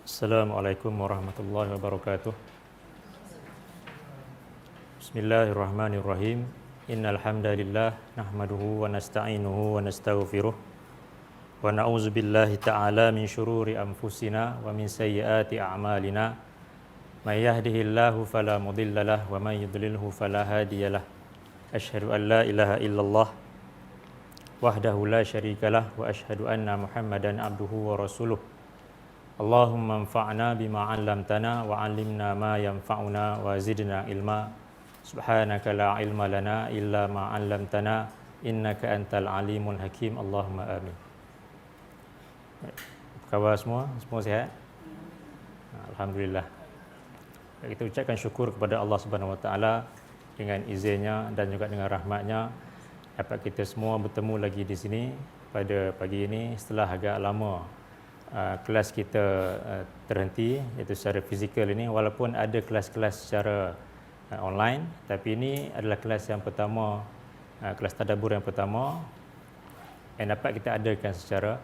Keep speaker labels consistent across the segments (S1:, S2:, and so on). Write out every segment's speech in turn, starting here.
S1: Assalamualaikum warahmatullahi wabarakatuh. Bismillahirrahmanirrahim. Innal hamdalillah nahmaduhu wa nasta'inuhu wa nastaghfiruh wa na'udzu billahi ta'ala min syururi anfusina wa min sayyiati a'malina. May yahdihillahu fala mudhillalah wa may yudlilhu fala hadiyalah. Asyhadu an la ilaha illallah wahdahu la syarikalah wa asyhadu anna Muhammadan abduhu wa rasuluh. Allahumma anfa'na bima 'allamtana wa 'allimna ma yanfa'una wa zidna ilma. Subhanaka la ilma lana illa ma 'allamtana innaka antal alimul hakim. Allahumma amin. Apa khabar semua? Semua sihat? Alhamdulillah. Kita ucapkan syukur kepada Allah Subhanahu wa taala dengan izinnya dan juga dengan rahmatnya dapat kita semua bertemu lagi di sini pada pagi ini setelah agak lama kelas kita terhenti, iaitu secara fizikal ini, walaupun ada kelas-kelas secara online, tapi ini adalah kelas yang pertama, kelas tadabbur yang pertama yang dapat kita adakan secara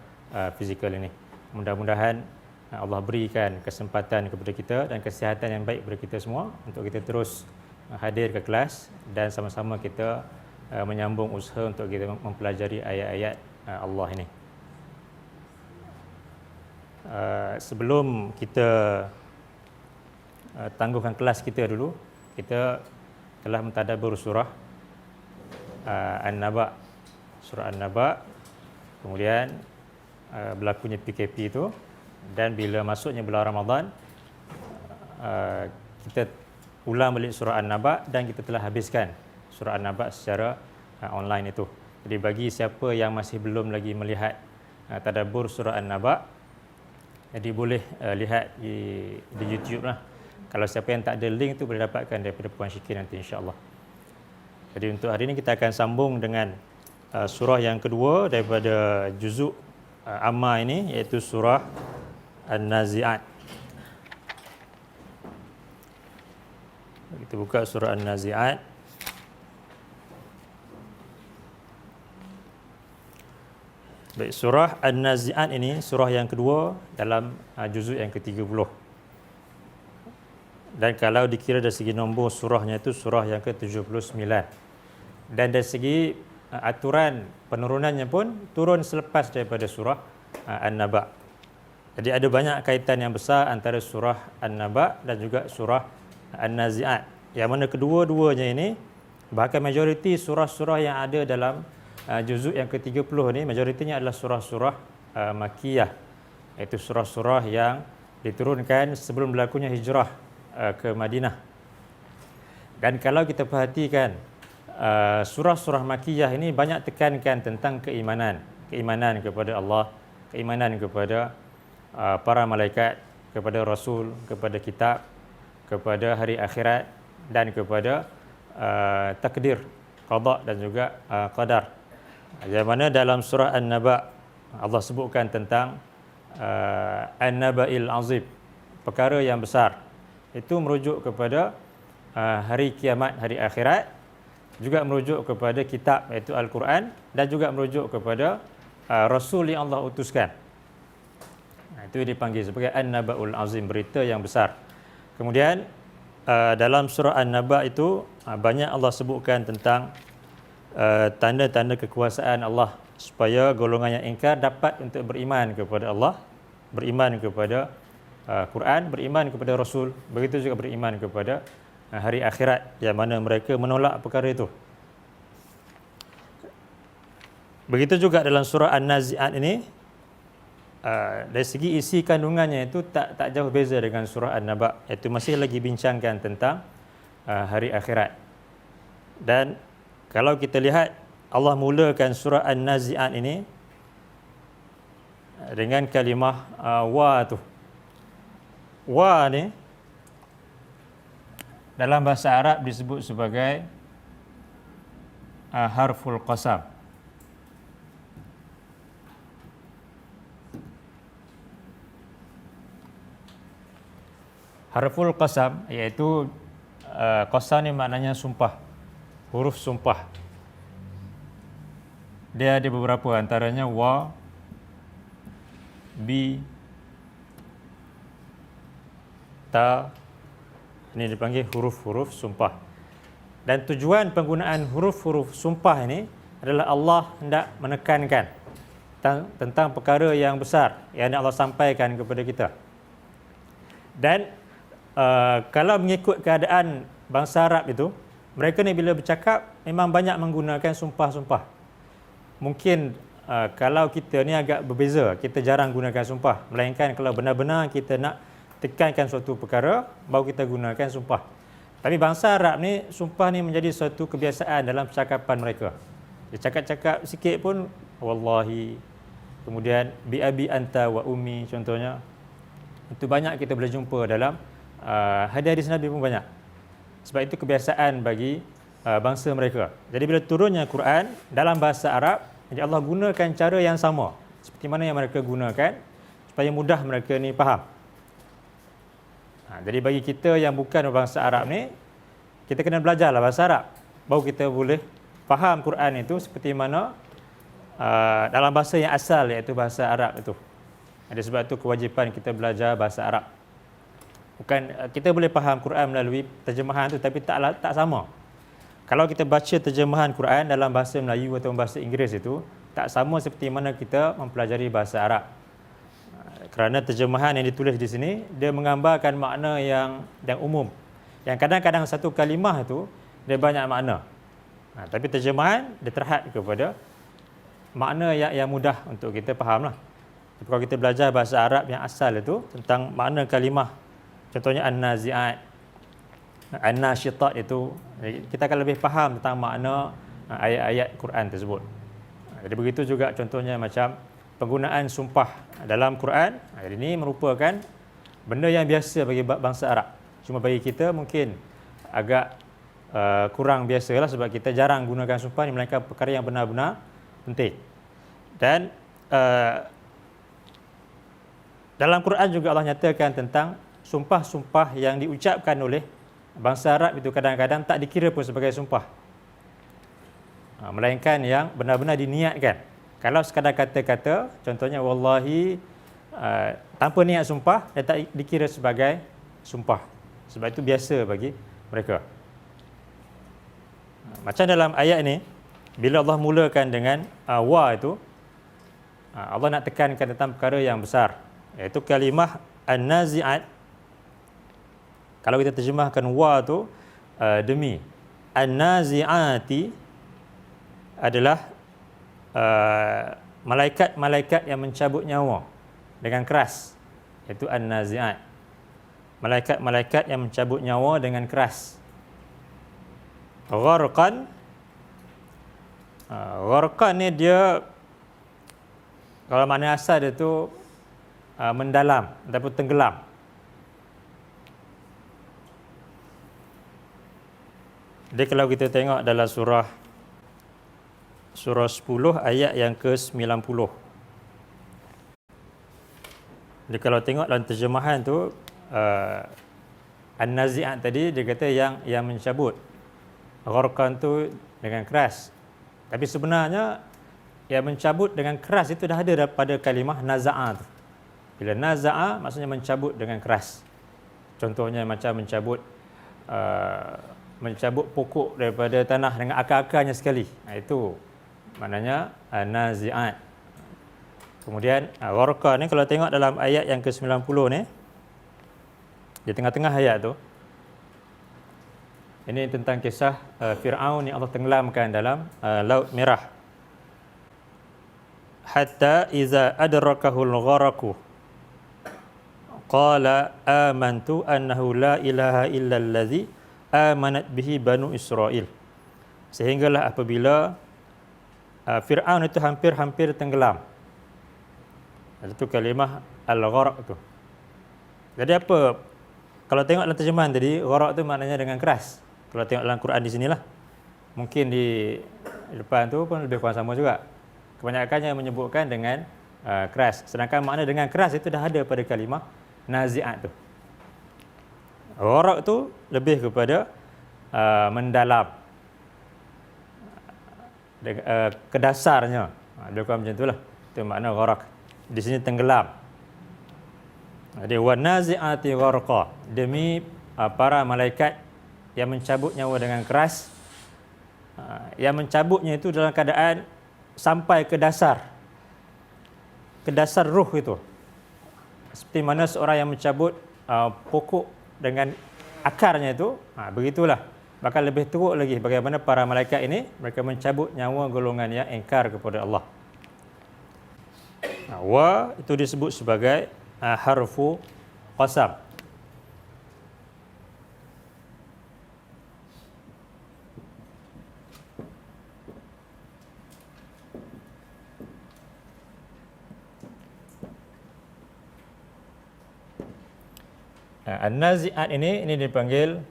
S1: fizikal ini. Mudah-mudahan Allah berikan kesempatan kepada kita dan kesihatan yang baik kepada kita semua untuk kita terus hadir ke kelas dan sama-sama kita menyambung usaha untuk kita mempelajari ayat-ayat Allah ini. Sebelum kita tangguhkan kelas kita dulu, kita telah mentadabbur surah An-Naba. Surah An-Naba, kemudian berlakunya PKP itu, dan bila masuknya bulan Ramadan, kita ulang balik surah An-Naba dan kita telah habiskan surah An-Naba secara online itu. Jadi bagi siapa yang masih belum lagi melihat tadabbur surah An-Naba, jadi boleh lihat di YouTube lah. Kalau siapa yang tak ada link tu boleh dapatkan daripada Puan Syikir nanti, insya-Allah. Jadi untuk hari ini kita akan sambung dengan surah yang kedua daripada juzuk amma ini, iaitu surah An-Nazi'at. Kita buka surah An-Nazi'at. Baik, surah An-Nazi'at ini surah yang kedua dalam juzuk yang ke-30. Dan kalau dikira dari segi nombor surahnya itu surah yang ke-79. Dan dari segi aturan penurunannya pun turun selepas daripada surah An-Naba. Jadi ada banyak kaitan yang besar antara surah An-Naba dan juga surah An-Nazi'at. Yang mana kedua-duanya ini, bahkan majoriti surah-surah yang ada dalam juzuk yang ke-30 ni, majoritinya adalah surah-surah Makkiyah, iaitu surah-surah yang diturunkan sebelum berlakunya hijrah ke Madinah. Dan kalau kita perhatikan surah-surah Makkiyah ini banyak tekankan tentang keimanan kepada Allah, keimanan kepada para malaikat, kepada Rasul, kepada kitab, kepada hari akhirat dan kepada takdir, qada dan juga qadar. Yang mana dalam surah An-Naba Allah sebutkan tentang An-Naba'il Azim, perkara yang besar. Itu merujuk kepada hari kiamat, hari akhirat, juga merujuk kepada kitab iaitu Al-Quran, dan juga merujuk kepada Rasul yang Allah utuskan. Itu dipanggil sebagai An-Naba'ul Azim, berita yang besar. Kemudian dalam surah An-Naba itu banyak Allah sebutkan tentang tanda-tanda kekuasaan Allah, supaya golongan yang ingkar dapat untuk beriman kepada Allah, beriman kepada Quran, beriman kepada Rasul, begitu juga beriman kepada hari akhirat, yang mana mereka menolak perkara itu. Begitu juga dalam surah An-Nazi'at ini, dari segi isi kandungannya itu tak jauh beza dengan surah An-Naba, iaitu masih lagi bincangkan tentang hari akhirat. Dan kalau kita lihat, Allah mulakan surah An-Nazi'at ini dengan kalimah wa tu. Wa ni dalam bahasa Arab disebut sebagai harful qasam. Harful qasam iaitu qasam ni maknanya sumpah, huruf sumpah. Dia ada beberapa, antaranya wa, bi, ta, ini dipanggil huruf-huruf sumpah. Dan tujuan penggunaan huruf-huruf sumpah ini adalah Allah hendak menekankan tentang perkara yang besar yang Allah sampaikan kepada kita. Dan kalau mengikut keadaan bangsa Arab itu, mereka ni bila bercakap memang banyak menggunakan sumpah-sumpah. Mungkin kalau kita ni agak berbeza, kita jarang gunakan sumpah. Melainkan kalau benar-benar kita nak tekankan suatu perkara, baru kita gunakan sumpah. Tapi bangsa Arab ni, sumpah ni menjadi suatu kebiasaan dalam percakapan mereka. Dia cakap-cakap sikit pun, wallahi, kemudian bi abi anta wa ummi contohnya. Itu banyak kita boleh jumpa dalam hadis-hadis Nabi pun banyak. Sebab itu kebiasaan bagi bangsa mereka. Jadi bila turunnya Quran dalam bahasa Arab, jadi Allah gunakan cara yang sama seperti mana yang mereka gunakan supaya mudah mereka ni faham. Jadi bagi kita yang bukan bangsa Arab ni, kita kena belajarlah bahasa Arab, baru kita boleh faham Quran itu seperti mana dalam bahasa yang asal, iaitu bahasa Arab itu. Ada sebab itu kewajipan kita belajar bahasa Arab. Bukan kita boleh faham Quran melalui terjemahan tu, tapi tak sama. Kalau kita baca terjemahan Quran dalam bahasa Melayu atau bahasa Inggeris itu, tak sama seperti mana kita mempelajari bahasa Arab. Kerana terjemahan yang ditulis di sini, dia menggambarkan makna yang umum. Yang kadang-kadang satu kalimah itu, dia banyak makna. Tapi terjemahan, dia terhad kepada makna yang mudah untuk kita fahamlah. Tapi kalau kita belajar bahasa Arab yang asal itu, tentang makna kalimah, contohnya an-nazi'at, an-nasyitat itu, kita akan lebih faham tentang makna ayat-ayat Quran tersebut. Jadi begitu juga contohnya macam penggunaan sumpah dalam Quran. Ini merupakan benda yang biasa bagi bangsa Arab. Cuma bagi kita mungkin agak kurang biasalah sebab kita jarang gunakan sumpah ni, melainkan perkara yang benar-benar penting. Dan dalam Quran juga Allah nyatakan tentang sumpah-sumpah yang diucapkan oleh bangsa Arab itu kadang-kadang tak dikira pun sebagai sumpah, melainkan yang benar-benar diniatkan. Kalau sekadar kata-kata, contohnya wallahi, tanpa niat sumpah, dia tak dikira sebagai sumpah. Sebab itu biasa bagi mereka. Macam dalam ayat ini, bila Allah mulakan dengan wa itu, Allah nak tekankan tentang perkara yang besar, iaitu kalimah an-nazi'at. Kalau kita terjemahkan wa itu demi, an-nazi'ati adalah malaikat-malaikat yang mencabut nyawa dengan keras, iaitu an-nazi'at. Malaikat-malaikat yang mencabut nyawa dengan keras. Gharqan, gharqan ni dia, kalau makna asal dia tu mendalam ataupun tenggelam. Jadi kalau kita tengok dalam surah 10 ayat yang ke-90. Jadi kalau tengok dalam terjemahan tu, an-nazi'at tadi dia kata yang mencabut. Gharqan tu dengan keras. Tapi sebenarnya yang mencabut dengan keras itu dah ada pada kalimah naza'a tu. Bila naza'a maksudnya mencabut dengan keras. Contohnya macam mencabut pokok daripada tanah dengan akar-akarnya sekali. Itu maknanya nazi'at. Kemudian gharqan ni kalau tengok dalam ayat yang ke-90 ni, di tengah-tengah ayat tu, ini tentang kisah Fir'aun yang Allah tenggelamkan dalam Laut Merah. Hatta iza adrakahul gharaqu qala amantu annahu la ilaha illa allazi amanat bihi banu Israel. Sehinggalah apabila Fir'aun itu hampir-hampir tenggelam. Itu kalimah al-gharaq tu. Jadi apa? Kalau tengok dalam terjemahan tadi, gharaq tu maknanya dengan keras. Kalau tengok dalam Quran di sinilah. Mungkin di depan tu pun lebih kurang sama juga. Kebanyakannya menyebutkan dengan keras. Sedangkan makna dengan keras itu dah ada pada kalimah nazi'at tu. Gharaq tu lebih kepada mendalam, ke dasarnya. Lebih kurang macam itulah. Itu makna gharaq. Di sini tenggelam. Jadi wan nazi'ati gharqa, demi para malaikat yang mencabut nyawa dengan keras. Yang mencabutnya itu dalam keadaan sampai ke dasar ruh itu. Seperti mana seorang yang mencabut pokok dengan akarnya itu, begitulah. Bahkan lebih teruk lagi bagaimana para malaikat ini, mereka mencabut nyawa golongan yang ingkar kepada Allah. Wa itu disebut sebagai harfu qasam. An-nazi'at ini dipanggil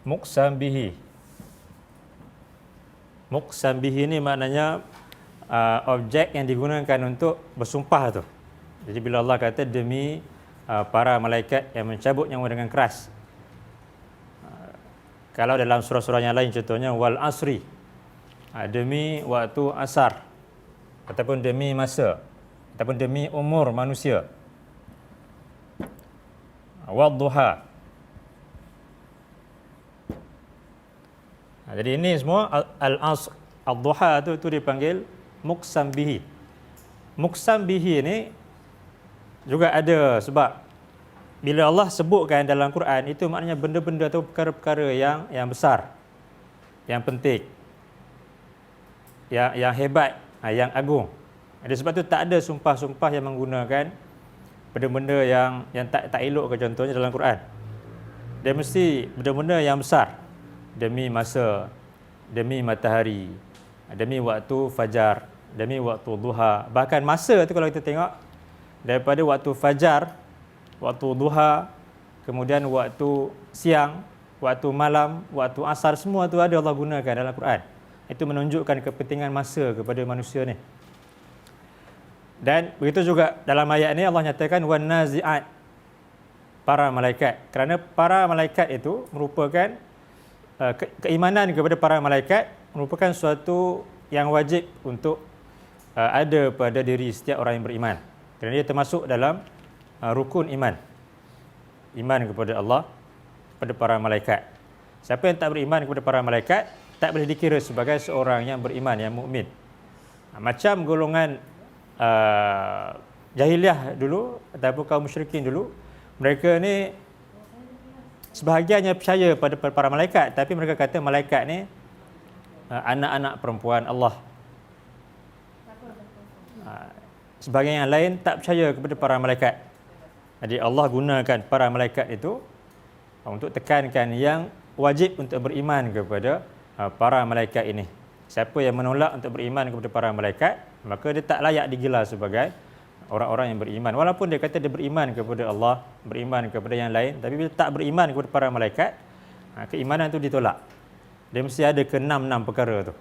S1: muqsam bihi. Muqsam bihi ini maknanya objek yang digunakan untuk bersumpah tu. Jadi bila Allah kata demi para malaikat yang mencabut nyawa dengan keras. Kalau dalam surah-surah yang lain contohnya wal asri, demi waktu asar, ataupun demi masa, ataupun demi umur manusia. Wadduha. Jadi ini semua al-asr, ad-duha itu dipanggil muqsam bihi. Muqsam bihi ini juga ada sebab bila Allah sebutkan dalam Quran itu maknanya benda-benda atau perkara-perkara yang besar, yang penting, yang hebat, yang agung. Jadi sebab itu tak ada sumpah-sumpah yang menggunakan benda-benda yang tak elok ke contohnya dalam Quran. Dia mesti benda-benda yang besar. Demi masa, demi matahari, demi waktu fajar, demi waktu duha. Bahkan masa tu kalau kita tengok daripada waktu fajar, waktu duha, kemudian waktu siang, waktu malam, waktu asar, semua tu ada Allah gunakan dalam Quran. Itu menunjukkan kepentingan masa kepada manusia ni. Dan begitu juga dalam ayat ini Allah nyatakan wan nazi'at, para malaikat. Kerana para malaikat itu merupakan keimanan kepada para malaikat merupakan suatu yang wajib untuk ada pada diri setiap orang yang beriman. Kerana dia termasuk dalam rukun iman. Iman kepada Allah, kepada para malaikat. Siapa yang tak beriman kepada para malaikat tak boleh dikira sebagai seorang yang beriman, yang mukmin. Macam golongan jahiliah dulu ataupun kaum musyrikin dulu, mereka ni sebahagiannya percaya pada para malaikat, tapi mereka kata malaikat ni anak-anak perempuan Allah. Sebahagian yang lain tak percaya kepada para malaikat. Jadi Allah gunakan para malaikat itu untuk tekankan yang wajib untuk beriman kepada para malaikat ini. Siapa yang menolak untuk beriman kepada para malaikat, maka dia tak layak digelar sebagai orang-orang yang beriman. Walaupun dia kata dia beriman kepada Allah, beriman kepada yang lain, tapi bila tak beriman kepada para malaikat, keimanan itu ditolak. Dia mesti ada ke 6 perkara tu.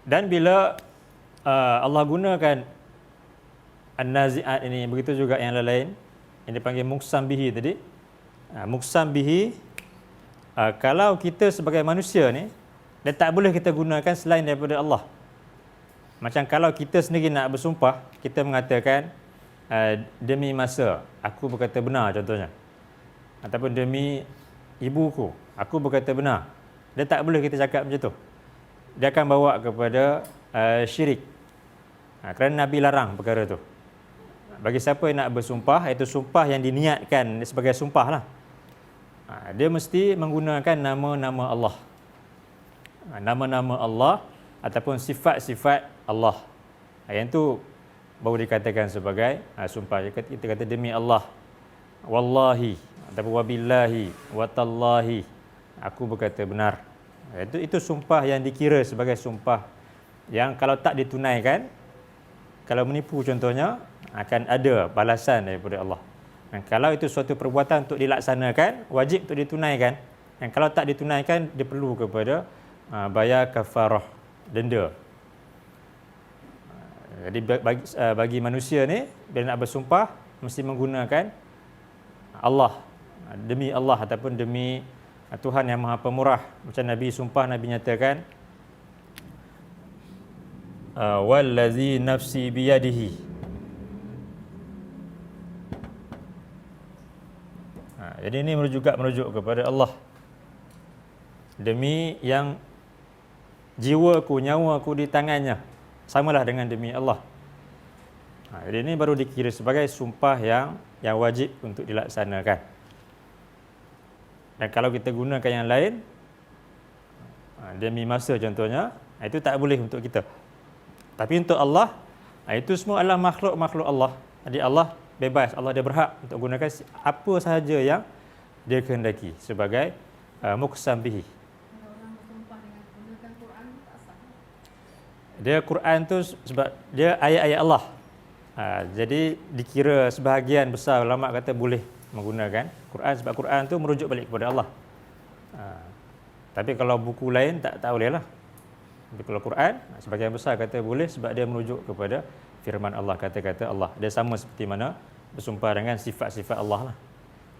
S1: Dan bila Allah gunakan an-nazi'at ini, begitu juga yang lain yang dipanggil muqsam bihi tadi. Muqsam bihi, kalau kita sebagai manusia ni, dan tak boleh kita gunakan selain daripada Allah. Macam kalau kita sendiri nak bersumpah, kita mengatakan demi masa, aku berkata benar contohnya. Ataupun demi ibuku, aku berkata benar. Dia tak boleh kita cakap macam tu. Dia akan bawa kepada syirik. Kerana Nabi larang perkara tu. Bagi siapa yang nak bersumpah, itu sumpah yang diniatkan sebagai sumpah lah. Dia mesti menggunakan nama-nama Allah. Nama-nama Allah ataupun sifat-sifat Allah. Yang itu baru dikatakan sebagai sumpah. Kita kata demi Allah, wallahi, ataupun wabillahi, watallahi, aku berkata benar. Itu sumpah yang dikira sebagai sumpah yang kalau tak ditunaikan, kalau menipu contohnya, akan ada balasan daripada Allah. Dan kalau itu suatu perbuatan untuk dilaksanakan, wajib untuk ditunaikan. Dan kalau tak ditunaikan, dia perlu kepada bayar kafarah, denda. Jadi bagi manusia ni, bila nak bersumpah, mesti menggunakan Allah, demi Allah ataupun demi Tuhan yang Maha Pemurah. Macam Nabi sumpah, Nabi nyatakan wallazi nafsi biyadihi. Jadi ini merujuk kepada Allah. Demi yang jiwaku, nyawaku di tangannya, samalah dengan demi Allah. Jadi ini baru dikira sebagai sumpah yang wajib untuk dilaksanakan. Dan kalau kita gunakan yang lain, demi masa contohnya, itu tak boleh untuk kita. Tapi untuk Allah, itu semua adalah makhluk-makhluk Allah. Jadi Allah bebas, Allah dia berhak untuk gunakan apa sahaja yang dia kehendaki sebagai muqsam bihi. Dia Quran tu sebab dia ayat-ayat Allah. Jadi dikira sebahagian besar ulama kata boleh menggunakan Quran sebab Quran tu merujuk balik kepada Allah. Tapi kalau buku lain tak boleh lah. Tapi kalau Quran sebahagian besar kata boleh sebab dia merujuk kepada firman Allah, kata-kata Allah. Dia sama seperti mana bersumpah dengan sifat-sifat Allah lah.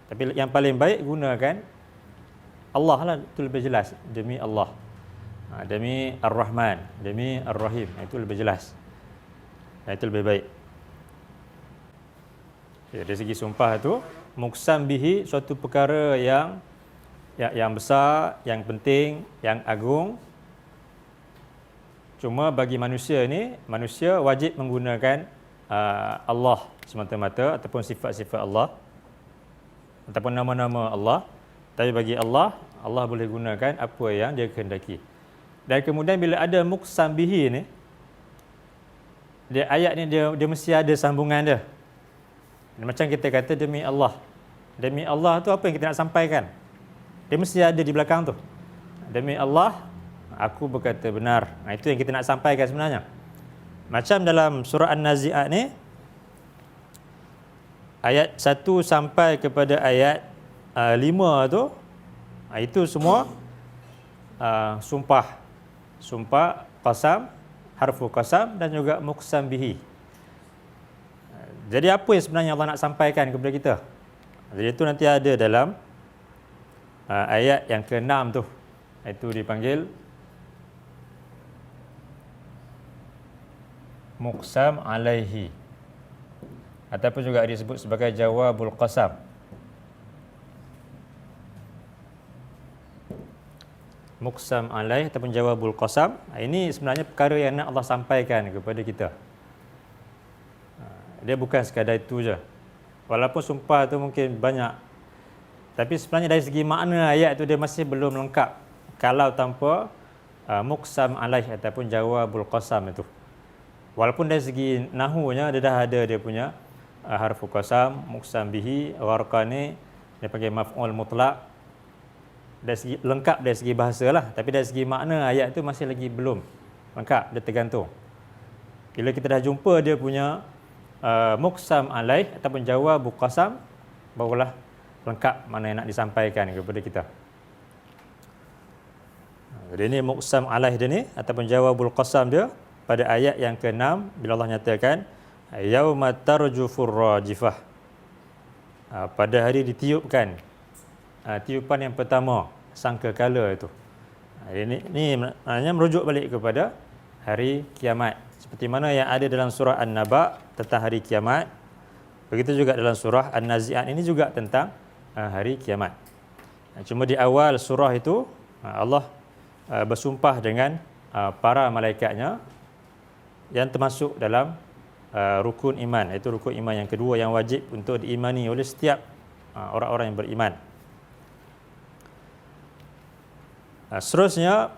S1: Tapi yang paling baik gunakan Allah lah, itu lebih jelas. Demi Allah, demi Ar-Rahman, demi Ar-Rahim, itu lebih jelas. Itu lebih baik. Dari segi sumpah tu, muqsam bihi, suatu perkara yang besar, yang penting, yang agung. Cuma bagi manusia ni, manusia wajib menggunakan Allah semata-mata ataupun sifat-sifat Allah ataupun nama-nama Allah. Tapi bagi Allah, Allah boleh gunakan apa yang dia kehendaki. Dan kemudian bila ada muqsam bihi ni, ayat ni dia mesti ada sambungan dia. Macam kita kata demi Allah. Demi Allah tu apa yang kita nak sampaikan? Dia mesti ada di belakang tu. Demi Allah, aku berkata benar. Itu yang kita nak sampaikan sebenarnya. Macam dalam surah An-Nazi'at ni, ayat 1 sampai kepada ayat 5 tu, itu semua sumpah. Sumpah, qasam, harfu qasam dan juga muqsam bihi. Jadi apa yang sebenarnya Allah nak sampaikan kepada kita? Jadi itu nanti ada dalam ayat yang ke-6 tu. Itu dipanggil muqsam alaihi ataupun juga disebut sebagai jawabul qasam. Muqsam alaih ataupun jawabul qasam, ini sebenarnya perkara yang nak Allah sampaikan kepada kita. Dia bukan sekadar itu je. Walaupun sumpah tu mungkin banyak, tapi sebenarnya dari segi makna ayat tu dia masih belum lengkap kalau tanpa muqsam alaih ataupun jawabul qasam itu. Walaupun dari segi nahunya dia dah ada dia punya harfu qasam, muqsam bihi, warqani, dia panggil maf'ul mutlaq. Dari segi lengkap dari segi bahasa lah, tapi dari segi makna ayat tu masih lagi belum lengkap, dia tergantung. Bila kita dah jumpa dia punya muqsam alaih ataupun jawabul qasam, barulah lengkap mana yang nak disampaikan kepada kita. Jadi ini muqsam alaih dia ni ataupun jawabul qasam dia pada ayat yang ke-6 bila Allah nyatakan yauma tarjufur rajifah. Pada hari ditiupkan tiupan yang pertama sangkakala itu. Ini maknanya merujuk balik kepada hari kiamat. Seperti mana yang ada dalam surah An-Naba tentang hari kiamat, begitu juga dalam surah An-Nazi'at ini juga tentang hari kiamat. Cuma di awal surah itu Allah bersumpah dengan para malaikatnya yang termasuk dalam rukun iman, iaitu rukun iman yang kedua yang wajib untuk diimani oleh setiap orang-orang yang beriman. Seterusnya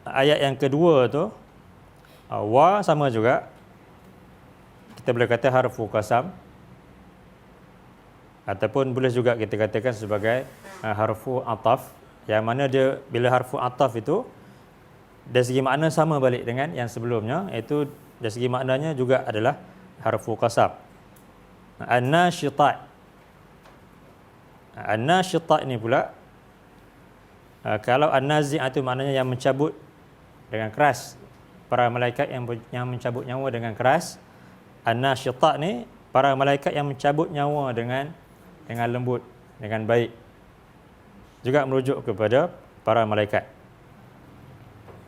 S1: ayat yang kedua tu wa sama juga, kita boleh kata harfu qasam ataupun boleh juga kita katakan sebagai harfu ataf, yang mana dia bila harfu ataf itu dari segi makna sama balik dengan yang sebelumnya, iaitu dari segi maknanya juga adalah harfu qasam. An-nasyitat. An-nasyitat ini pula, kalau an-nazi' itu maknanya yang mencabut dengan keras, para malaikat yang mencabut nyawa dengan keras. An-nasyitat ni para malaikat yang mencabut nyawa dengan lembut, dengan baik. Juga merujuk kepada para malaikat.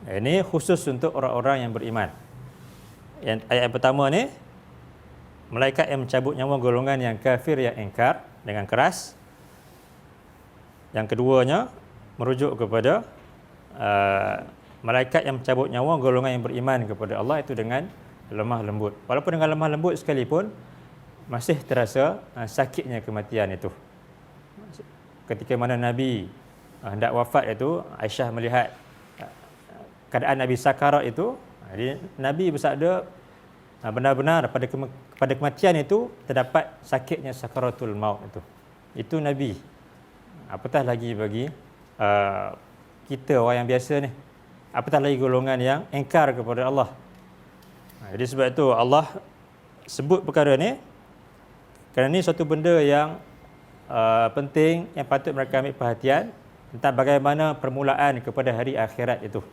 S1: Ini khusus untuk orang-orang yang beriman. Ayat yang pertama ni, malaikat yang mencabut nyawa golongan yang kafir yang ingkar dengan keras. Yang keduanya merujuk kepada malaikat yang mencabut nyawa golongan yang beriman kepada Allah itu dengan lemah lembut. Walaupun dengan lemah lembut sekalipun masih terasa sakitnya kematian itu. Ketika mana Nabi hendak wafat itu, Aisyah melihat keadaan Nabi sakarat itu, jadi Nabi bersabda benar-benar pada kematian itu terdapat sakitnya sakaratul maut itu. Itu Nabi. Apatah lagi bagi kita orang yang biasa ni. Apatah lagi golongan yang ingkar kepada Allah. Jadi sebab itu Allah sebut perkara ni kerana ni suatu benda yang penting yang patut mereka ambil perhatian tentang bagaimana permulaan kepada hari akhirat itu.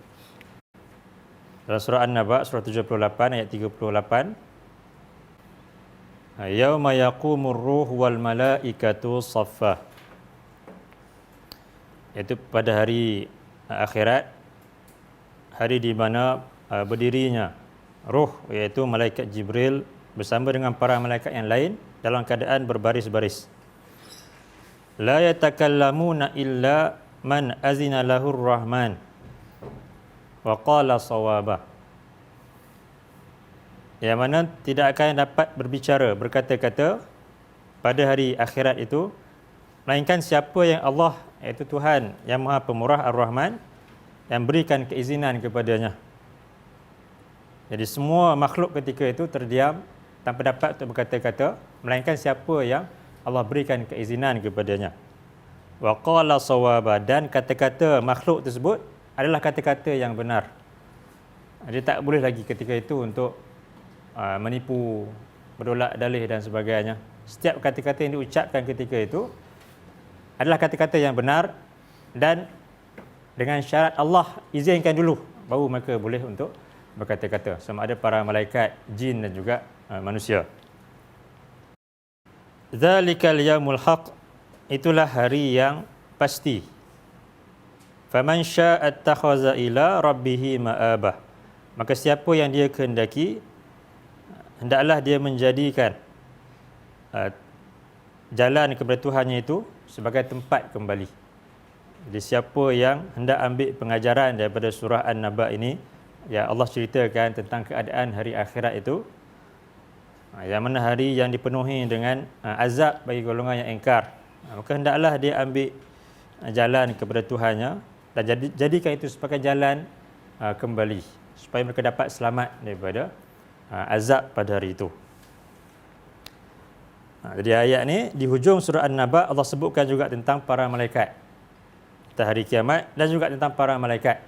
S1: Dalam surah An-Naba, surah 78 ayat 38. Yauma yaqumur ruh wal malaikatu saffa. Iaitu pada hari akhirat, hari di mana berdirinya ruh, iaitu malaikat Jibril bersama dengan para malaikat yang lain dalam keadaan berbaris-baris. La yatakallamuna illa man azina lahur rahman wa qala sawaba. Yang mana tidak akan dapat berbicara, berkata-kata pada hari akhirat itu melainkan siapa yang Allah, iaitu Tuhan yang Maha Pemurah Ar-Rahman, yang berikan keizinan kepadanya. Jadi semua makhluk ketika itu terdiam tanpa dapat untuk berkata-kata melainkan siapa yang Allah berikan keizinan kepadanya. Wa qala sawaba, dan kata-kata makhluk tersebut adalah kata-kata yang benar. Dia tak boleh lagi ketika itu untuk menipu, berdolak dalih dan sebagainya. Setiap kata-kata yang diucapkan ketika itu adalah kata-kata yang benar, dan dengan syarat Allah izinkan dulu baru mereka boleh untuk berkata-kata, sama ada para malaikat, jin dan juga manusia. Zalikal yaumul haq, itulah hari yang pasti. Faman syaa'a attakhaza ila rabbih ma'abah, maka siapa yang dia kehendaki hendaklah dia menjadikan jalan kepada Tuhannya itu sebagai tempat kembali. Jadi siapa yang hendak ambil pengajaran daripada surah An-Naba ini, ya Allah ceritakan tentang keadaan hari akhirat itu, yang mana hari yang dipenuhi dengan azab bagi golongan yang ingkar. Maka hendaklah dia ambil jalan kepada Tuhannya dan jadikan itu sebagai jalan kembali supaya mereka dapat selamat daripada azab pada hari itu. Jadi ayat ni di hujung surah An-Naba Allah sebutkan juga tentang para malaikat, tentang hari kiamat dan juga tentang para malaikat.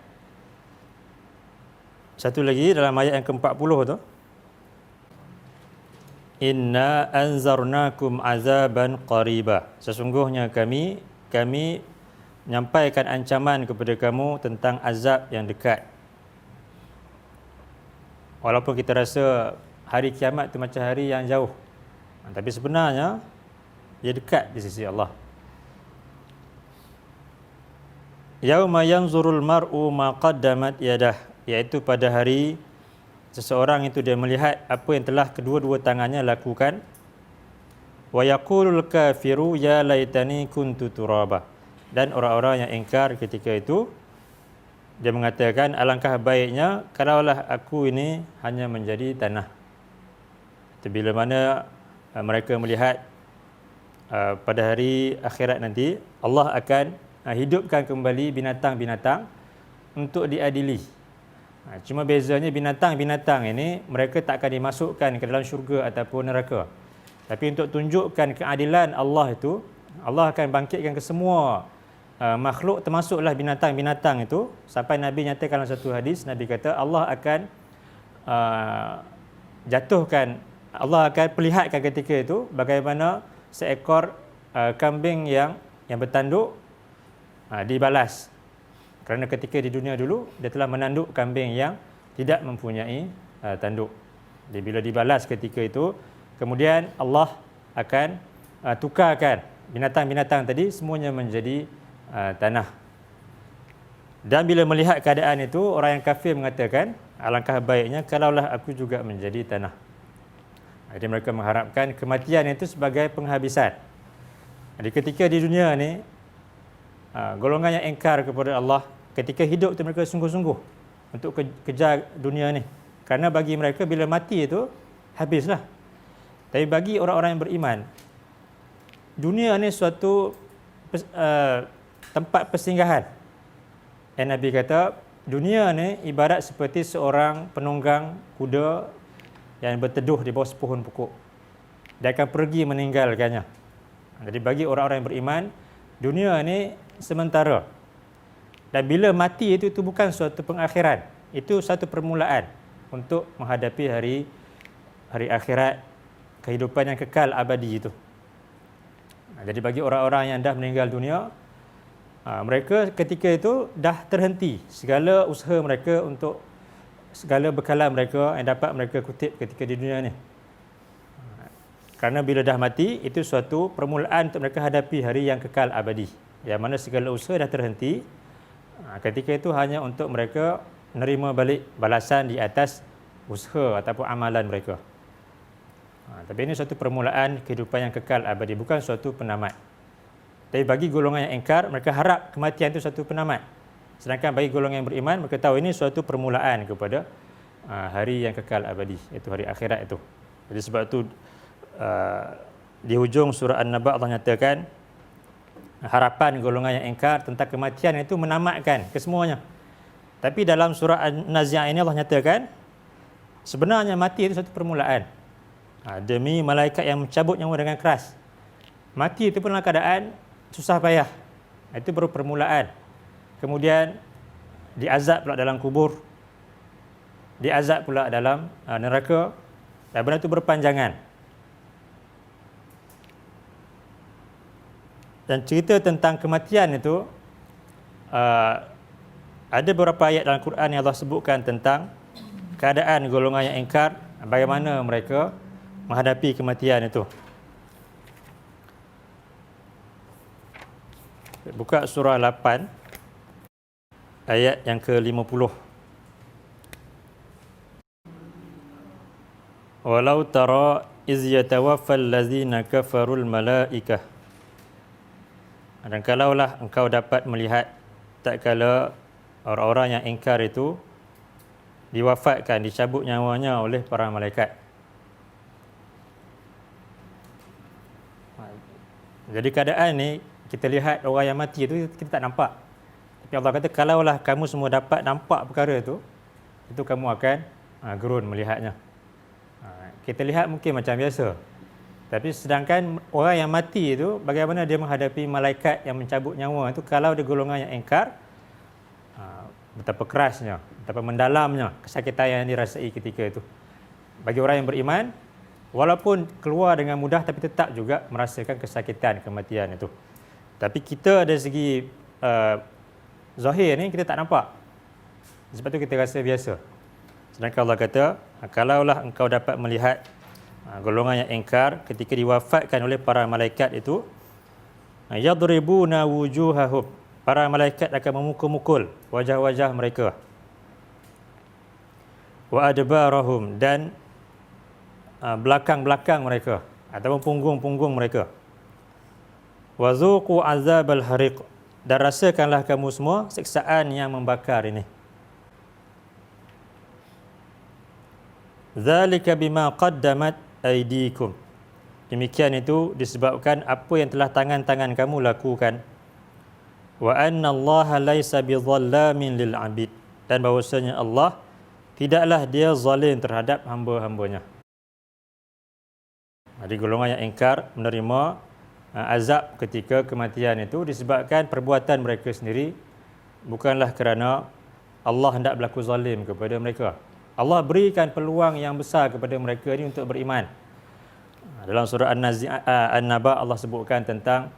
S1: Satu lagi dalam ayat yang ke-40 tu, Inna anzarnakum azaban qariba, sesungguhnya kami menyampaikan ancaman kepada kamu tentang azab yang dekat. Walaupun kita rasa hari kiamat itu macam hari yang jauh, tapi sebenarnya dia dekat di sisi Allah. Yauma yanzurul mar'u ma qaddamat yadah, iaitu pada hari seseorang itu dia melihat apa yang telah kedua-dua tangannya lakukan. Wa yaqulul kafiru ya laitani kuntu turaba, dan orang-orang yang ingkar ketika itu dia mengatakan alangkah baiknya kalaulah aku ini hanya menjadi tanah. Itu bila mana mereka melihat pada hari akhirat nanti Allah akan hidupkan kembali binatang-binatang untuk diadili. Cuma bezanya binatang-binatang ini mereka tak akan dimasukkan ke dalam syurga ataupun neraka. Tapi untuk tunjukkan keadilan Allah itu, Allah akan bangkitkan ke semua makhluk, termasuklah binatang-binatang itu, sampai Nabi nyatakan dalam satu hadis, Nabi kata Allah akan jatuhkan, Allah akan perlihatkan ketika itu bagaimana seekor kambing yang bertanduk dibalas. Kerana ketika di dunia dulu dia telah menanduk kambing yang tidak mempunyai tanduk. Jadi bila dibalas ketika itu, kemudian Allah akan tukarkan binatang-binatang tadi semuanya menjadi tanah. Dan bila melihat keadaan itu, orang yang kafir mengatakan alangkah baiknya kalaulah aku juga menjadi tanah. Jadi mereka mengharapkan kematian itu sebagai penghabisan. Jadi ketika di dunia ni, golongan yang engkar kepada Allah, ketika hidup tu mereka sungguh-sungguh untuk kejar dunia ni. Kerana bagi mereka bila mati itu, habislah. Tapi bagi orang-orang yang beriman, dunia ni suatu tempat persinggahan. Yang Nabi kata, dunia ni ibarat seperti seorang penunggang kuda yang berteduh di bawah sepohon pokok. Dia akan pergi meninggalkannya. Jadi bagi orang-orang yang beriman, dunia ni sementara. Dan bila mati itu bukan suatu pengakhiran. Itu satu permulaan untuk menghadapi hari akhirat, kehidupan yang kekal abadi itu. Jadi bagi orang-orang yang dah meninggal dunia, mereka ketika itu dah terhenti segala usaha mereka untuk segala bekalan mereka yang dapat mereka kutip ketika di dunia ni. Kerana bila dah mati, itu suatu permulaan untuk mereka hadapi hari yang kekal abadi, yang mana segala usaha dah terhenti. Ketika itu hanya untuk mereka menerima balik balasan di atas usaha ataupun amalan mereka. Tapi ini suatu permulaan kehidupan yang kekal abadi, bukan suatu penamat. Tapi bagi golongan yang engkar, mereka harap kematian itu suatu penamat. Sedangkan bagi golongan yang beriman, mereka tahu ini suatu permulaan kepada hari yang kekal abadi, iaitu hari akhirat itu. Jadi sebab itu di hujung surah An-Naba Allah nyatakan harapan golongan yang engkar tentang kematian itu menamatkan kesemuanya. Tapi dalam surah An-Nazi'ah ini Allah nyatakan sebenarnya mati itu satu permulaan. Demi malaikat yang mencabut nyawa dengan keras. Mati itu pun dalam keadaan susah payah. Itu baru permulaan. Kemudian diazab pula dalam kubur. Diazab pula dalam neraka. Dan benda itu berpanjangan. Dan cerita tentang kematian itu ada beberapa ayat dalam Quran yang Allah sebutkan tentang keadaan golongan yang ingkar, bagaimana mereka menghadapi kematian itu. Buka surah 8 ayat yang ke-50. Walau tara iz yatawaffal ladzina kafarul malaikah. Dan kalaulah engkau dapat melihat tak kala orang-orang yang ingkar itu diwafatkan, dicabut nyawanya oleh para malaikat. Jadi keadaan ni kita lihat orang yang mati itu kita tak nampak. Tapi Allah kata kalaulah kamu semua dapat nampak perkara itu kamu akan gerun melihatnya. Kita lihat mungkin macam biasa. Tapi sedangkan orang yang mati itu bagaimana dia menghadapi malaikat yang mencabut nyawa itu, kalau dia golongan yang ingkar, betapa kerasnya, betapa mendalamnya kesakitan yang dirasai ketika itu. Bagi orang yang beriman, walaupun keluar dengan mudah tapi tetap juga merasakan kesakitan kematian itu. Tapi kita dari segi zahir ni kita tak nampak. Sebab tu kita rasa biasa. Sedangkan Allah kata, kalaulah engkau dapat melihat golongan yang ingkar ketika diwafatkan oleh para malaikat itu, yadribuna wujuhahum, para malaikat akan memukul-mukul wajah-wajah mereka, wa adbarahum, dan belakang-belakang mereka ataupun punggung-punggung mereka, wa zuqu azabal hariq, dan rasakanlah kamu semua siksaan yang membakar ini. Zalika bima qaddamat aydikum, demikian itu disebabkan apa yang telah tangan-tangan kamu lakukan. Wa anna Allah laisa bizallamin lil abid, dan bahwasanya Allah tidaklah dia zalim terhadap hamba-hambanya. Jadi golongan yang ingkar menerima azab ketika kematian itu disebabkan perbuatan mereka sendiri, bukanlah kerana Allah hendak berlaku zalim kepada mereka. Allah berikan peluang yang besar kepada mereka ini untuk beriman. Dalam surah An-Naba Allah sebutkan tentang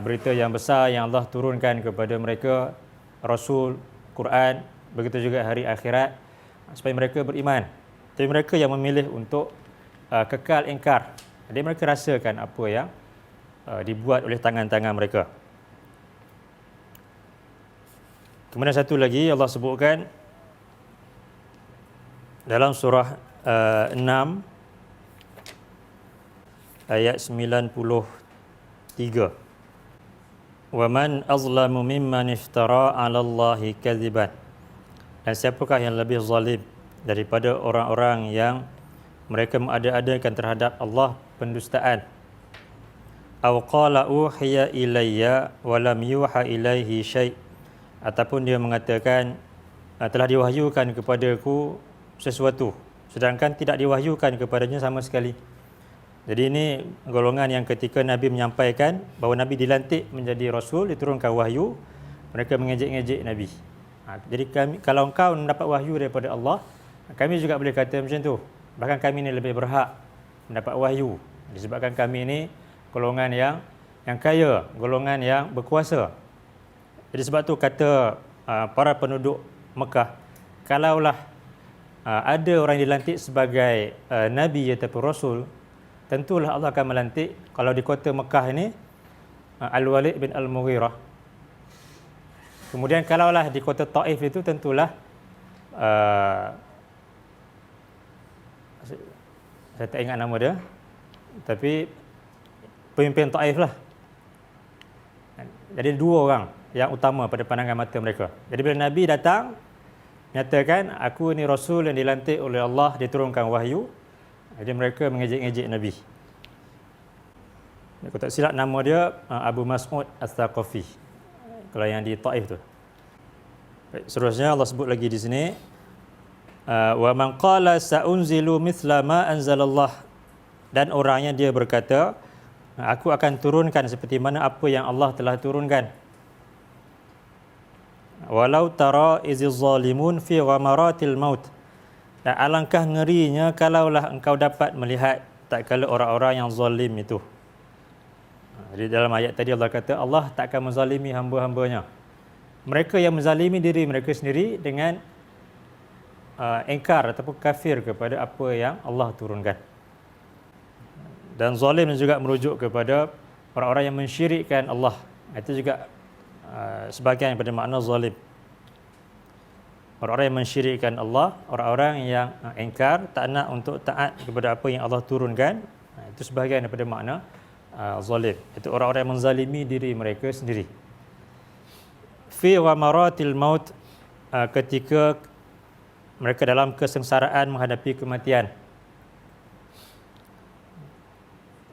S1: berita yang besar yang Allah turunkan kepada mereka, Rasul, Quran, begitu juga hari akhirat, supaya mereka beriman. Tapi mereka yang memilih untuk kekal ingkar. Jadi mereka rasakan apa yang dibuat oleh tangan-tangan mereka. Kemudian satu lagi Allah sebutkan Dalam surah 6 ayat 93. Wa man azlamu mimman iftara 'ala Allahi kadziban. Dan siapakah yang lebih zalim daripada orang-orang yang mereka mengada-adakan terhadap Allah pendustaan. Aw qala uhiya ilayya wa lam yuha ilaihi syai'. Ataupun dia mengatakan telah diwahyukan kepadaku sesuatu sedangkan tidak diwahyukan kepadanya sama sekali. Jadi ini golongan yang ketika Nabi menyampaikan bahawa Nabi dilantik menjadi Rasul, diturunkan wahyu, mereka mengejek-ngejek Nabi. Jadi kalau engkau mendapat wahyu daripada Allah, kami juga boleh kata macam tu. Bahkan kami ini lebih berhak mendapat wahyu. Disebabkan kami ini golongan yang kaya, golongan yang berkuasa. Jadi sebab tu kata para penduduk Mekah, kalaulah ada orang dilantik sebagai Nabi ataupun Rasul, tentulah Allah akan melantik, kalau di kota Mekah ini, Al-Walid bin Al-Mughirah. Kemudian kalaulah di kota Taif itu, tentulah saya tak ingat nama dia, tapi pemimpin Taif lah. Jadi dua orang yang utama pada pandangan mata mereka. Jadi bila Nabi datang nyatakan, aku ni Rasul yang dilantik oleh Allah, diturunkan wahyu, jadi mereka mengejek-ngejek Nabi. Aku tak silap nama dia Abu Mas'ud As-Saqafi, kalau yang di Taif tu. Baik, seterusnya Allah sebut lagi di sini, wa man qala sa'unzilu mithla ma anzalallah, dan orangnya dia berkata, aku akan turunkan seperti mana apa yang Allah telah turunkan. Walau tara iziz zalimun fi ghamaratil maut. Dan alangkah ngerinya kalaulah engkau dapat melihat tak kala orang-orang yang zalim itu. Jadi dalam ayat tadi Allah kata Allah tak akan menzalimi hamba-hambanya. Mereka yang menzalimi diri mereka sendiri dengan engkar ataupun kafir kepada apa yang Allah turunkan. Dan zalim juga merujuk kepada orang-orang yang mensyirikkan Allah. Itu juga sebahagian daripada makna zalim. Orang-orang yang mensyirikkan Allah, orang-orang yang engkar, tak nak untuk taat kepada apa yang Allah turunkan, itu sebahagian daripada makna zalim. Itu orang-orang yang menzalimi diri mereka sendiri. Fi ghamaratil maut, ketika mereka dalam kesengsaraan menghadapi kematian.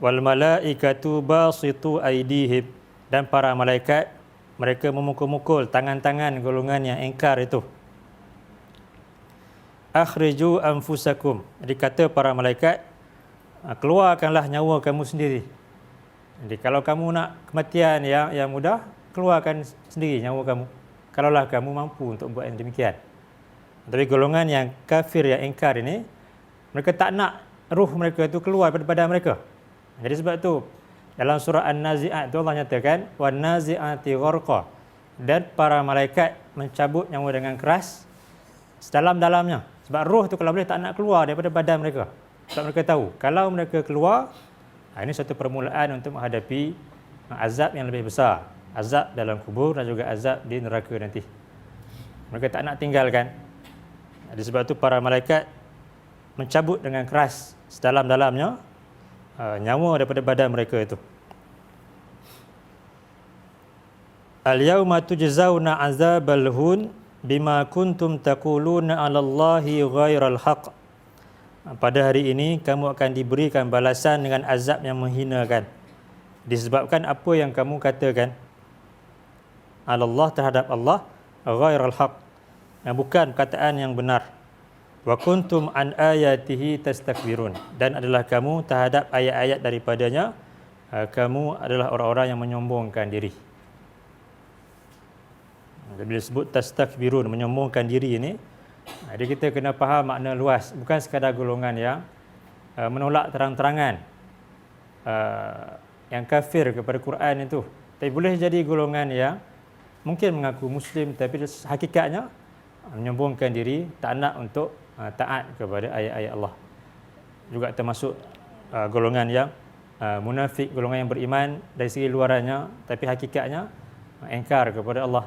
S1: Wal malaikatu basitu aydihim, dan para malaikat mereka memukul-mukul tangan-tangan golongan yang engkar itu. Akhriju anfusakum, jadi kata para malaikat, keluarkanlah nyawa kamu sendiri. Jadi kalau kamu nak kematian yang mudah, keluarkan sendiri nyawa kamu, kalaulah kamu mampu untuk buat yang demikian. Tapi golongan yang kafir, yang engkar ini, mereka tak nak ruh mereka itu keluar daripada badan mereka. Jadi sebab tu dalam surah An-Nazi'at tu Allah nyatakan wan nazi'ati gharqa, dan para malaikat mencabut nyawa dengan keras sedalam-dalamnya. Sebab roh tu kalau boleh tak nak keluar daripada badan mereka. Sebab mereka tahu kalau mereka keluar, ini satu permulaan untuk menghadapi azab yang lebih besar, azab dalam kubur dan juga azab di neraka nanti. Mereka tak nak tinggalkan. Jadi sebab tu para malaikat mencabut dengan keras sedalam-dalamnya nyawa daripada badan mereka itu. Al-yawma tujzauna azabal hun bima kuntum taquluna 'ala Allahi ghairal haqq. Pada hari ini kamu akan diberikan balasan dengan azab yang menghinakan disebabkan apa yang kamu katakan 'ala Allah, terhadap Allah, ghairal haqq, yang bukan perkataan yang benar. Wa kuntum an ayatihi tastakbirun, dan adalah kamu terhadap ayat-ayat daripadanya kamu adalah orang-orang yang menyombongkan diri. Bila disebut tastakbirun, menyombongkan diri ini, jadi kita kena faham makna luas, bukan sekadar golongan yang menolak terang-terangan, yang kafir kepada Quran itu. Tapi boleh jadi golongan yang mungkin mengaku Muslim tapi hakikatnya menyombongkan diri, tak nak untuk taat kepada ayat-ayat Allah. Juga termasuk golongan yang munafik, golongan yang beriman dari segi luarannya tapi hakikatnya engkar kepada Allah.